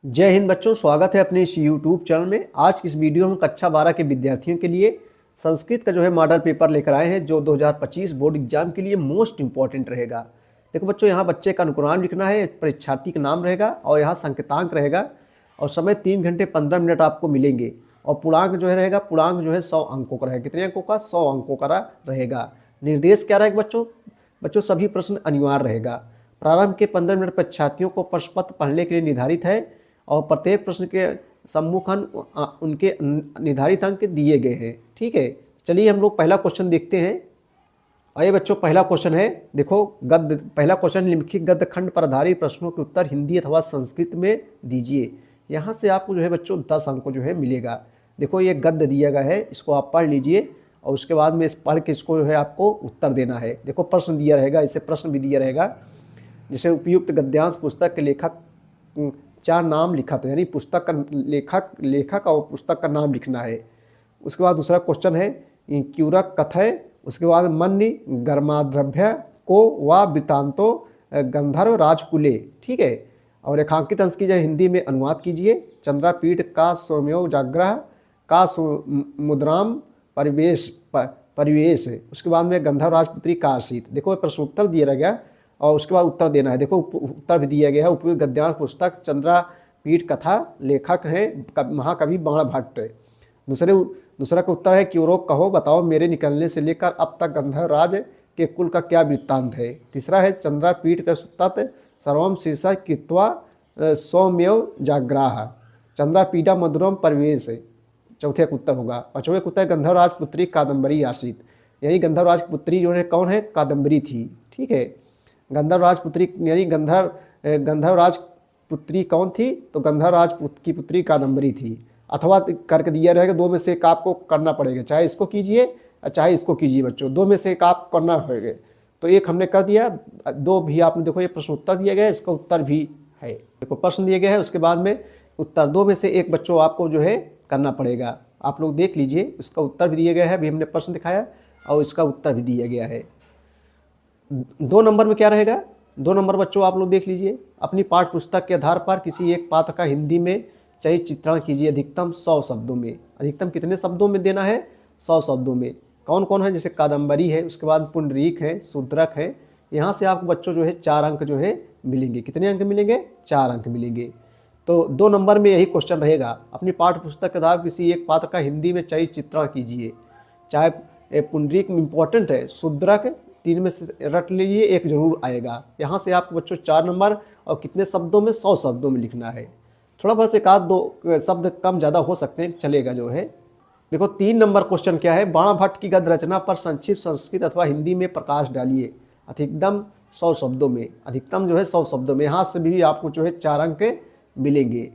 जय हिंद बच्चों, स्वागत है अपने इस यूट्यूब चैनल में। आज की इस वीडियो में कक्षा 12 के विद्यार्थियों के लिए संस्कृत का मॉडल पेपर लेकर आए हैं, जो 2025 बोर्ड एग्जाम के लिए मोस्ट इंपॉर्टेंट रहेगा। देखो बच्चों, यहाँ बच्चे का अनुक्रम लिखना है, परीक्षार्थी का नाम रहेगा और यहाँ संकेतांक रहेगा और समय 3 घंटे 15 मिनट आपको मिलेंगे। और पूर्णांक रहेगा, पूर्णांक 100 अंकों का रहेगा। कितने अंकों का? 100 अंकों का रहेगा। निर्देश क्या रहेगा बच्चों? बच्चों सभी प्रश्न अनिवार्य रहेगा। प्रारंभ के 15 मिनट परीक्षार्थियों को प्रश्न पत्र पढ़ने के लिए निर्धारित है और प्रत्येक प्रश्न के सम्मुख उनके निर्धारित अंक दिए गए हैं। ठीक है, चलिए हम लोग पहला क्वेश्चन देखते हैं। आइए बच्चों, पहला क्वेश्चन है, देखो गद्य। पहला क्वेश्चन, निम्नलिखित गद्य खंड पर आधारित प्रश्नों के उत्तर हिंदी अथवा संस्कृत में दीजिए। यहाँ से आपको बच्चों 10 अंक मिलेगा। देखो ये गद्य दिया गया है, इसको आप पढ़ लीजिए और उसके बाद में पढ़ के इसको आपको उत्तर देना है। देखो प्रश्न दिया रहेगा, इसे प्रश्न भी दिया रहेगा, जैसे उपयुक्त गद्यांश पुस्तक के लेखक 4 नाम लिखा था, यानी पुस्तक का लेखक और पुस्तक का नाम लिखना है। उसके बाद दूसरा क्वेश्चन है, क्यूरक कथय। उसके बाद मन्य गर्माद्रभ्य को व वृत्तांतो गंधर्व राजकुले। ठीक है, और रेखांकित अंश की हिंदी में अनुवाद कीजिए। चंद्रापीठ का सौम्यो जाग्रह का मुद्राम परिवेश। उसके बाद में गंधर्व राजपुत्री का आशीत। देखो प्रश्नोत्तर दिया गया और उसके बाद उत्तर देना है। देखो उत्तर भी दिया गया है। उपयुक्त गद्यांश पुस्तक चंद्रापीठ कथा, लेखक है महाकवि बाण भट्ट। दूसरा का उत्तर है, क्यूरोक कहो बताओ मेरे निकलने से लेकर अब तक गंधर्व राज के कुल का क्या वृत्तांत है। तीसरा है, चंद्रापीठ का तत् सर्वम शीर्षक कृत्वा सौम्यव जाग्राह चंद्रापीठा मधुरम परिवेश। चौथे का उत्तर होगा। पांचवें का उत्तर, गंधर्व राजपुत्री कादम्बरी आशित, यानी गंधर्व राजपुत्री कौन है? कादम्बरी थी। ठीक है, गंधर्व राजपुत्री यानी गंधर्व राजपुत्री कौन थी? तो गंधर्व राजपुत की पुत्री कादम्बरी थी। अथवा करके दिया रहेगा, 2 में से एक आपको करना पड़ेगा, चाहे इसको कीजिए चाहे इसको कीजिए। बच्चों 2 में से एक आप करना होगा। तो एक हमने कर दिया, 2 भी आपने, देखो ये प्रश्न उत्तर दिया गया है, इसका उत्तर भी है। देखो प्रश्न दिया गया है, उसके बाद में उत्तर, 2 में से एक बच्चों आपको करना पड़ेगा। आप लोग देख लीजिए, इसका उत्तर भी दिया गया है, अभी हमने प्रश्न दिखाया और इसका उत्तर भी दिया गया है। 2 नंबर में क्या रहेगा? 2 नंबर बच्चों आप लोग देख लीजिए। अपनी पाठ्य पुस्तक के आधार पर किसी एक पात्र का हिंदी में चाहिए चित्रण कीजिए, अधिकतम 100 शब्दों में। अधिकतम कितने शब्दों में देना है? 100 शब्दों में। कौन कौन है? जैसे कादम्बरी है, उसके बाद पुंडरीक है, शूद्रक है। यहाँ से आपको बच्चों 4 अंक मिलेंगे। कितने अंक मिलेंगे? 4 अंक मिलेंगे। तो 2 नंबर में यही क्वेश्चन रहेगा। अपनी पाठ्य पुस्तक के आधार किसी एक पात्र का हिंदी में चाहिए चित्रण कीजिए। चाहे पुंडरीक इंपॉर्टेंट है, शूद्रक, 3 में से रट लीजिए, एक जरूर आएगा। यहाँ से आपको बच्चों 4 नंबर और कितने शब्दों में? 100 शब्दों में लिखना है। थोड़ा बहुत एक आध 2 शब्द कम ज़्यादा हो सकते हैं, चलेगा देखो 3 नंबर क्वेश्चन क्या है? बाण भट्ट की गद्य रचना पर संक्षिप्त संस्कृत अथवा हिंदी में प्रकाश डालिए, अधिकतम 100 शब्दों में। अधिकतम 100 शब्दों में। यहाँ से भी आपको 4 अंक मिलेंगे।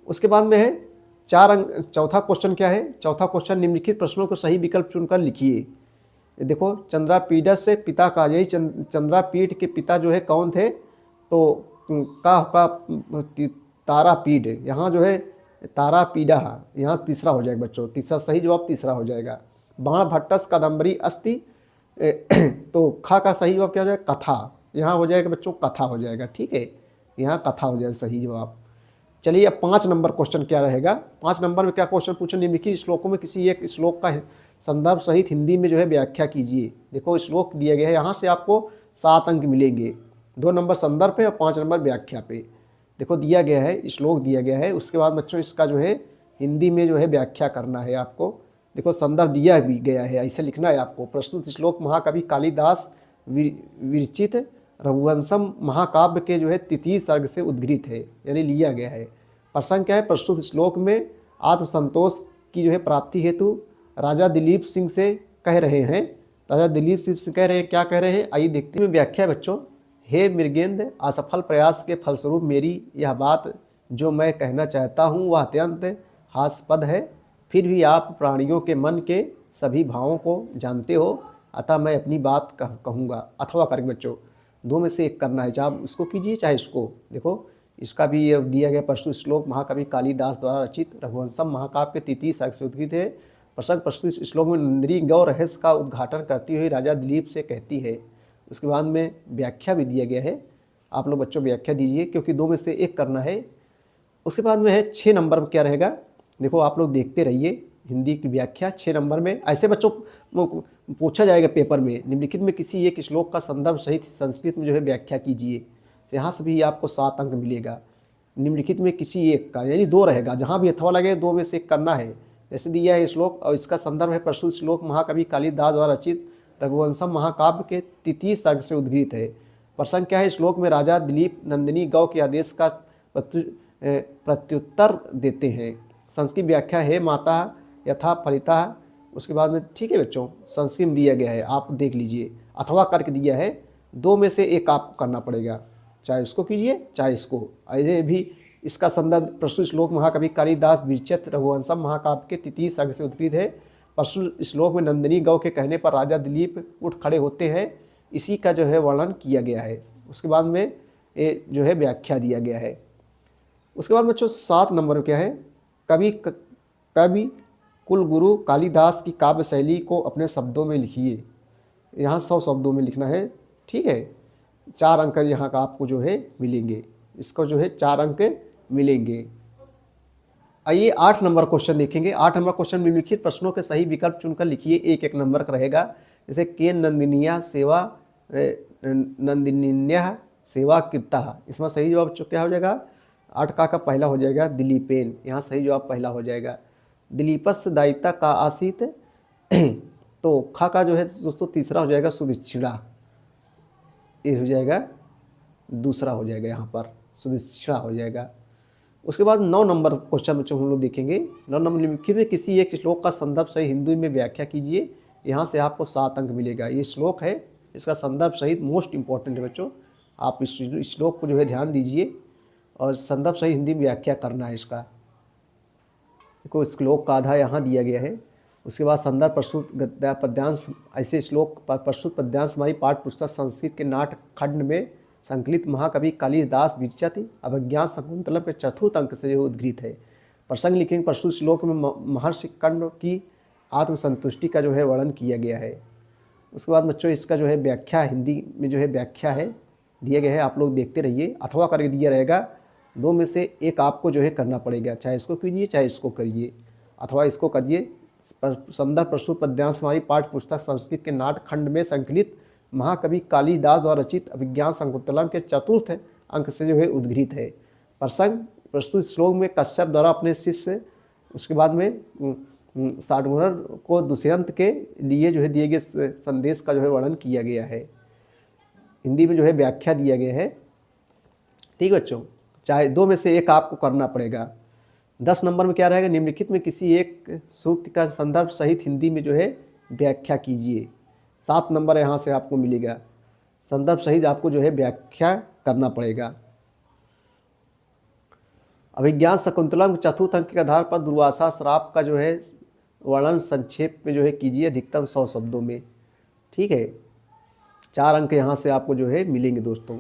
उसके बाद में है 4 अंक। चौथा क्वेश्चन क्या है? चौथा क्वेश्चन, निम्नलिखित प्रश्नों को सही विकल्प चुनकर लिखिए। देखो चंद्रापीठ से पिता का, यही चंद्रापीठ के पिता कौन थे? तो का तारापीठ। यहाँ तारापीडा, यहाँ तीसरा हो जाएगा बच्चों। तीसरा सही जवाब तीसरा हो जाएगा। बाण भट्टस कादम्बरी अस्ति, तो खा का सही जवाब क्या हो जाएगा? कथा। यहाँ हो जाएगा बच्चों कथा हो जाएगा। ठीक है, यहाँ कथा हो जाएगा सही जवाब। चलिए अब 5 नंबर क्वेश्चन क्या रहेगा? 5 नंबर में क्या क्वेश्चन पूछे? निम्नलिखित श्लोकों में किसी एक श्लोक का संदर्भ सहित हिंदी में व्याख्या कीजिए। देखो श्लोक दिया गया है, यहाँ से आपको 7 अंक मिलेंगे। 2 नंबर संदर्भ पे और 5 नंबर व्याख्या पे। देखो दिया गया है, श्लोक दिया गया है, उसके बाद बच्चों इसका हिंदी में व्याख्या करना है आपको। देखो संदर्भ दिया भी गया है, ऐसे लिखना है आपको। प्रस्तुत श्लोक महाकवि कालिदास विरचित रघुवंशम महाकाव्य के तृतीय सर्ग से उद्गृत है, यानी लिया गया है। प्रसंग क्या है? प्रस्तुत श्लोक में आत्मसंतोष की प्राप्ति हेतु राजा दिलीप सिंह से कह रहे हैं। राजा दिलीप सिंह से कह रहे हैं, क्या कह रहे हैं? आइए देखते हैं व्याख्या बच्चों। हे मृगेंद्र, असफल प्रयास के फलस्वरूप मेरी यह बात जो मैं कहना चाहता हूँ वह अत्यंत हास्यास्पद है। फिर भी आप प्राणियों के मन के सभी भावों को जानते हो, अतः मैं अपनी बात कहूँगा। अथवा करके बच्चों 2 में से एक करना है, चाहे इसको कीजिए चाहे इसको। देखो इसका भी ये दिया गया। प्रस्तुत श्लोक महाकवि कालिदास द्वारा रचित रघुवंशम महाकाव्य के तृतीय सर्ग से उद्गृत है। प्रसंग प्रस्तुत श्लोक में नंदी गौ रहस्य का उद्घाटन करती हुई राजा दिलीप से कहती है। उसके बाद में व्याख्या भी दिया गया है। आप लोग बच्चों व्याख्या दीजिए, क्योंकि 2 में से एक करना है। उसके बाद में है 6 नंबर में क्या रहेगा, देखो आप लोग देखते रहिए हिंदी की व्याख्या 6 नंबर में। ऐसे बच्चों पूछा जाएगा पेपर में, निम्नलिखित में किसी एक श्लोक का संदर्भ सहित संस्कृत में जो है व्याख्या कीजिए। तो यहाँ से भी आपको 7 अंक मिलेगा। निम्नलिखित में किसी एक का, यानी 2 रहेगा, जहाँ भी अथवा लगे 2 में से एक करना है। जैसे दिया है श्लोक और इसका संदर्भ है प्रस्तुत श्लोक महाकवि कालिदास द्वारा रचित रघुवंशम महाकाव्य के तृतीय सर्ग से उद्गृत है। प्रसंग क्या है, श्लोक में राजा दिलीप नंदिनी गौ के आदेश का प्रत्युत्तर देते हैं। संस्कृत व्याख्या है माता यथा फलिता। उसके बाद में ठीक है बच्चों, संस्कृत में दिया गया है, आप देख लीजिए, अथवा करके दिया है, 2 में से एक आपको करना पड़ेगा, चाहे उसको कीजिए चाहे इसको। ऐसे भी इसका संदर्भ प्रस्तुत श्लोक महाकवि कालिदास विरचित रघुवंशम महाकाव्य के तृतीय सर्ग से उद्धृत है। प्रस्तुत श्लोक में नंदिनी गौ के कहने पर राजा दिलीप उठ खड़े होते हैं, इसी का जो है वर्णन किया गया है। उसके बाद में ये जो है व्याख्या दिया गया है। उसके बाद बच्चों 7 नंबर क्या है, कवि कुलगुरु कालिदास की काव्य शैली को अपने शब्दों में लिखिए। यहाँ 100 शब्दों में लिखना है, ठीक है। 4 अंक यहाँ का आपको जो है मिलेंगे, इसको जो है 4 अंक मिलेंगे। आइए 8 नंबर क्वेश्चन देखेंगे। 8 नंबर क्वेश्चन निम्नलिखित प्रश्नों के सही विकल्प चुनकर लिखिए, एक एक नंबर का रहेगा। जैसे के नंदिनिया सेवा नंदिन्या सेवा कृता, इसमें सही जवाब क्या हो जाएगा, 8 का पहला हो जाएगा दिलीपेन, यहाँ सही जवाब पहला हो जाएगा। दिलीपस्य दायिता का आसित तो खा का जो है दोस्तों तीसरा हो जाएगा सुदीक्षिणा, ये हो जाएगा दूसरा हो जाएगा, यहाँ पर सुदीक्षिणा हो जाएगा। उसके बाद 9 नंबर क्वेश्चन बच्चों हम लोग देखेंगे। 9 नंबर निम्नलिखित में किसी एक श्लोक का संदर्भ सही हिंदी में व्याख्या कीजिए, यहाँ से आपको 7 अंक मिलेगा। ये श्लोक है, इसका संदर्भ सहित मोस्ट इंपॉर्टेंट है बच्चों, आप इस श्लोक को जो है ध्यान दीजिए और संदर्भ सही हिंदी में व्याख्या करना है इसका। देखो श्लोक का आधा यहाँ दिया गया है। उसके बाद संदर्भ प्रस्तुत गद्य पद्यांश, ऐसे श्लोक प्रस्तुत पद्यांश हमारी पाठ्य पुस्तक संस्कृत के नाटक खंड में संकलित महाकवि कालिदास विरचित अभिज्ञान शकुंतलम के 4th अंक से जो उद्गृत है। प्रसंग लिखेंगे प्रस्तुत श्लोक में महर्षि कर्ण की आत्मसंतुष्टि का जो है वर्णन किया गया है। उसके बाद बच्चों इसका जो है व्याख्या हिंदी में जो है व्याख्या है दिया गया है, आप लोग देखते रहिए, अथवा करके दिया रहेगा, 2 में से एक आपको जो है करना पड़ेगा, चाहे इसको कीजिए चाहे इसको करिए, अथवा इसको करिए। संदर्भ प्रस्तुत पद्यांश हमारी पाठ्य पुस्तक संस्कृत के नाटक खंड में संकलित महाकवि कालिदास द्वारा रचित अभिज्ञान शकुंतलम के 4th अंक से जो है उद्गृत है। प्रसंग प्रस्तुत श्लोक में कश्यप द्वारा अपने शिष्य, उसके बाद में साडूर को दुष्यंत के लिए जो है दिए गए संदेश का जो है वर्णन किया गया है। हिंदी में जो है व्याख्या दिया गया है, ठीक बच्चों, चाहे 2 में से एक आपको करना पड़ेगा। 10 नंबर में क्या रहेगा, निम्नलिखित में किसी एक सूक्त का संदर्भ सहित हिंदी में जो है व्याख्या कीजिए। 7 नंबर यहाँ से आपको मिलेगा, संदर्भ सहित आपको जो है व्याख्या करना पड़ेगा। अभिज्ञान शकुंतलम के 4th अंक के आधार पर दुर्वासा श्राप का जो है वर्णन संक्षेप में जो है कीजिए, अधिकतम 100 शब्दों में, ठीक है। 4 अंक यहाँ से आपको जो है मिलेंगे दोस्तों।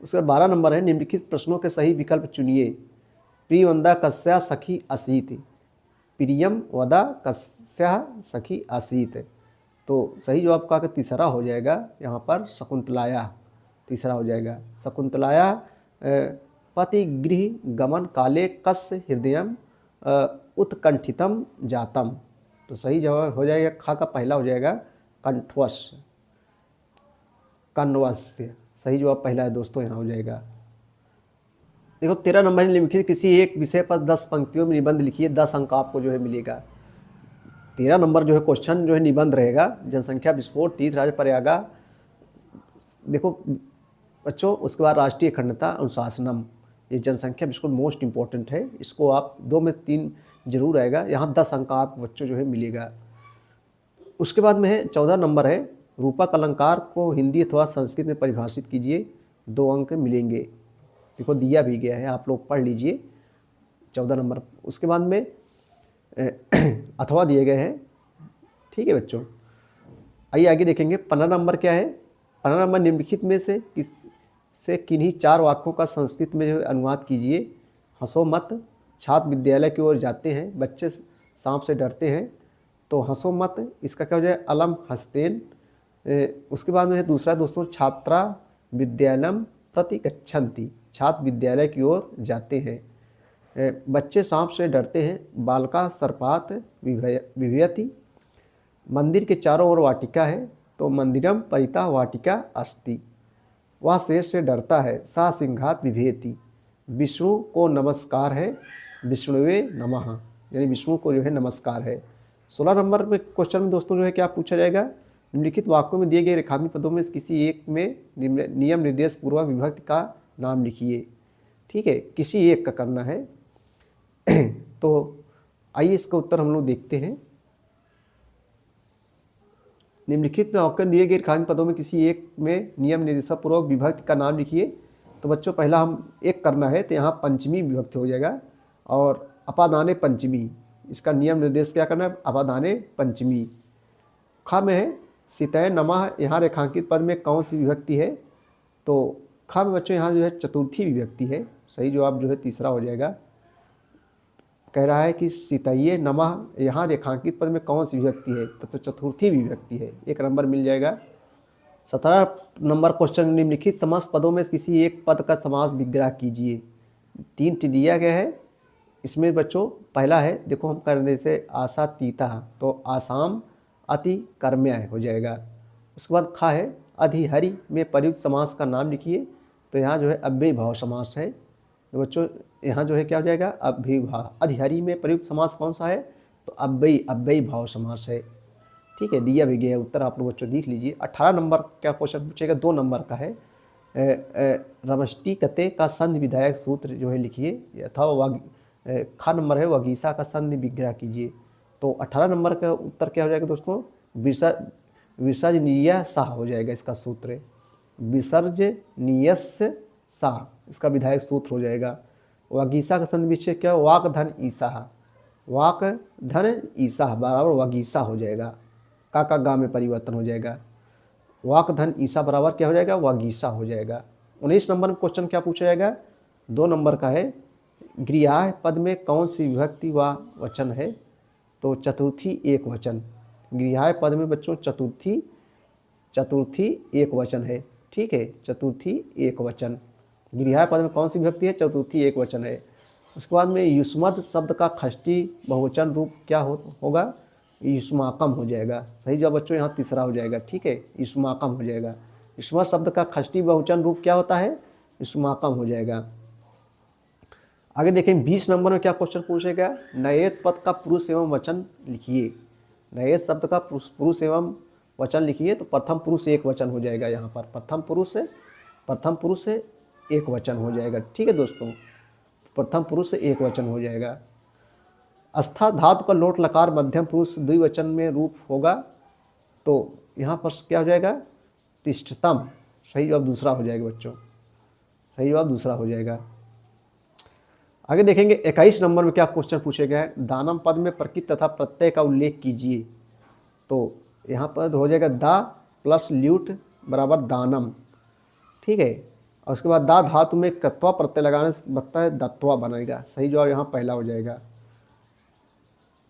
उसके बाद 12 नंबर है, निम्नलिखित प्रश्नों के सही विकल्प चुनिए। प्रियवंदा कस्या सखी आसीत, प्रियम वदा कस्या सखी आसीत, तो सही जवाब का तीसरा हो जाएगा, यहाँ पर शकुंतलाया तीसरा हो जाएगा। शकुंतलाया पति गृह गमन काले कस्य हृदयम उत्कंठितम जातम, तो सही जवाब हो जाएगा, खा का पहला हो जाएगा कंठवश कन्वस्य, सही जवाब पहला है दोस्तों, यहाँ हो जाएगा। देखो 13 नंबर निम्नलिखित किसी एक विषय पर 10 पंक्तियों में निबंध लिखिए, 10 अंक आपको जो है मिलेगा। 13 नंबर जो है क्वेश्चन जो है निबंध रहेगा, जनसंख्या विस्फोट, तीर्थ राज प्रयागा, देखो बच्चों। उसके बाद राष्ट्रीय अखंडता अनुशासनम, ये जनसंख्या विस्फोट मोस्ट इंपॉर्टेंट है, इसको आप 2 में 3 जरूर आएगा, यहाँ 10 अंक आपको बच्चों जो है मिलेगा। उसके बाद में है 14 नंबर है, रूपक अलंकार को हिंदी अथवा संस्कृत में परिभाषित कीजिए, 2 अंक मिलेंगे, देखो दिया भी गया है, आप लोग पढ़ लीजिए 14 नंबर। उसके बाद में अथवा दिए गए हैं, ठीक है बच्चों। आइए आगे देखेंगे 15 नंबर क्या है। 15 नंबर निम्नलिखित में से किन्हीं 4 वाक्यों का संस्कृत में जो अनुवाद कीजिए। हंसो मत, छात्र विद्यालय की ओर जाते हैं, बच्चे सांप से डरते हैं, तो हंसो मत इसका क्या हो जाए, अलम हस्तेन। उसके बाद में है दूसरा दोस्तों, छात्रा विद्यालयम प्रति गच्छन्ति, छात्र विद्यालय की ओर जाते हैं। बच्चे सांप से डरते हैं, बालका सर्पात विभयति। मंदिर के चारों ओर वाटिका है, तो मंदिरम परिता वाटिका अस्ति। वह शेर से डरता है, सा सिंहात विभेति। विष्णु को नमस्कार है, विष्णुवे नमः, यानी विष्णु को जो है नमस्कार है। 16 नंबर में क्वेश्चन में दोस्तों जो है क्या पूछा जाएगा, निम्नलिखित वाक्यों में दिए गए रेखांकित पदों में किसी एक में नियम निर्देश पूर्वक विभक्ति का नाम लिखिए। ठीक है, किसी एक का करना है। तो आइए इसका उत्तर हम लोग देखते हैं। निम्नलिखित में वाक्य दिए गए रेखांकित पदों में किसी एक में नियम निर्देशक पूर्वक विभक्ति का नाम लिखिए। तो बच्चों पहला हम एक करना है, तो यहाँ पंचमी विभक्ति हो जाएगा, और अपादाने पंचमी, इसका नियम निर्देश क्या करना है, अपादाने पंचमी। ख में है सीतय नमः, यहाँ रेखांकित पद में कौन सी विभक्ति है, तो ख में बच्चों यहाँ जो है चतुर्थी विभक्ति है, सही जवाब जो है तीसरा हो जाएगा। कह रहा है कि सीतये नमः, यहाँ रेखांकित पद में कौन सी विभक्ति है, तो चतुर्थी विभक्ति है, 1 नंबर मिल जाएगा। 17 नंबर क्वेश्चन, निम्नलिखित समस्त पदों में किसी एक पद का समास विग्रह कीजिए। 3 दिया गया है, इसमें बच्चों पहला है, देखो हम करने से आशा तीता, तो आसाम अति कर्म्य हो जाएगा। उसके बाद खा है अधिहरि में प्रयुक्त समास का नाम लिखिए, तो यहाँ जो है अव्ययी भाव समास है। तो बच्चों यहाँ जो है क्या हो जाएगा, अव्ययीभाव। अधिहरि में प्रयुक्त समास कौन सा है, तो अव्ययी भाव समास है। ठीक है, दिया भी गया उत्तर, आप लोग बच्चों देख लीजिए। 18 नंबर क्या क्वेश्चन पूछेगा, 2 नंबर का है। रमष्टिकते का संधि विधायक सूत्र जो है लिखिए, अथवा ख नंबर है वगीसा का संधि विग्रह कीजिए। तो 18 नंबर का उत्तर क्या हो जाएगा दोस्तों, विसर्जनीय साह हो जाएगा इसका सूत्र, विसर्जनीयस्य साह इसका विधायक सूत्र हो जाएगा। वगीसा का संधि विच्छेद क्या, वाक धन ईसा, वाक धन ईसा बराबर वगीसा हो जाएगा, का गा में परिवर्तन हो जाएगा, वाक धन ईसा बराबर क्या हो जाएगा, वगीसा हो जाएगा। 19 नंबर में क्वेश्चन क्या पूछा जाएगा, 2 नंबर का है, गृह्य पद में कौन सी विभक्ति व वचन है, तो चतुर्थी एक वचन। गृह्य पद में बच्चों चतुर्थी एक वचन है। ठीक है, चतुर्थी एक वचन, गृह्य पद में कौन सी विभक्ति है, चतुर्थी एक वचन है। उसके बाद में युष्मद शब्द का षष्ठी बहुवचन रूप क्या होगा, युष्माकम हो जाएगा, सही जवाब बच्चों यहाँ तीसरा हो जाएगा। ठीक है, युष्माकम हो जाएगा। युष्मद शब्द का षष्ठी बहुवचन रूप क्या होता है, युष्माकम हो जाएगा। आगे देखें 20 नंबर में क्या क्वेश्चन पूछेगा, नयेत पद का पुरुष एवं वचन लिखिए। नयेत शब्द का पुरुष एवं वचन लिखिए, तो प्रथम पुरुष एक वचन हो जाएगा, यहाँ पर प्रथम पुरुष से एक वचन हो जाएगा। ठीक है दोस्तों, प्रथम पुरुष से एक वचन हो जाएगा। अस्था धातु का लोट लकार मध्यम पुरुष द्विवचन में रूप होगा, तो यहाँ पर क्या हो जाएगा, तिष्ठतम, सही जवाब दूसरा हो जाएगा बच्चों, सही जवाब दूसरा हो जाएगा। आगे देखेंगे 21 नंबर में क्या क्वेश्चन पूछेगा है, दानम पद में प्रकृत तथा प्रत्यय का उल्लेख कीजिए। तो यहाँ पर हो जाएगा दा प्लस ल्यूट बराबर दानम। ठीक है, और उसके बाद दा धातु में कत्वा प्रत्यय लगाने से बनता है दत्वा बनेगा, सही जवाब यहाँ पहला हो जाएगा।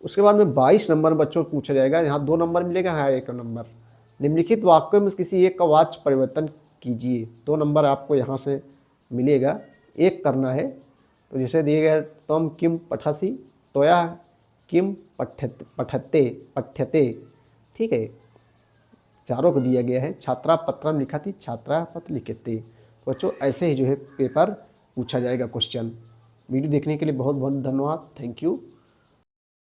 उसके बाद में 22 नंबर बच्चों को पूछा जाएगा, यहाँ 2 नंबर मिलेगा, हाँ 1 नंबर। निम्नलिखित वाक्यों में किसी एक का वाच्य परिवर्तन कीजिए। 2 नंबर आपको यहाँ से मिलेगा, एक करना है। तो जैसे दिए गए, तम किम पठसी, तोया किम पठ्यते। ठीक है, चारों को दिया गया है। छात्रा पत्रम लिखा थी, छात्रा पत्र लिखते। बच्चों ऐसे ही जो है पेपर पूछा जाएगा क्वेश्चन। वीडियो देखने के लिए बहुत बहुत धन्यवाद, थैंक यू।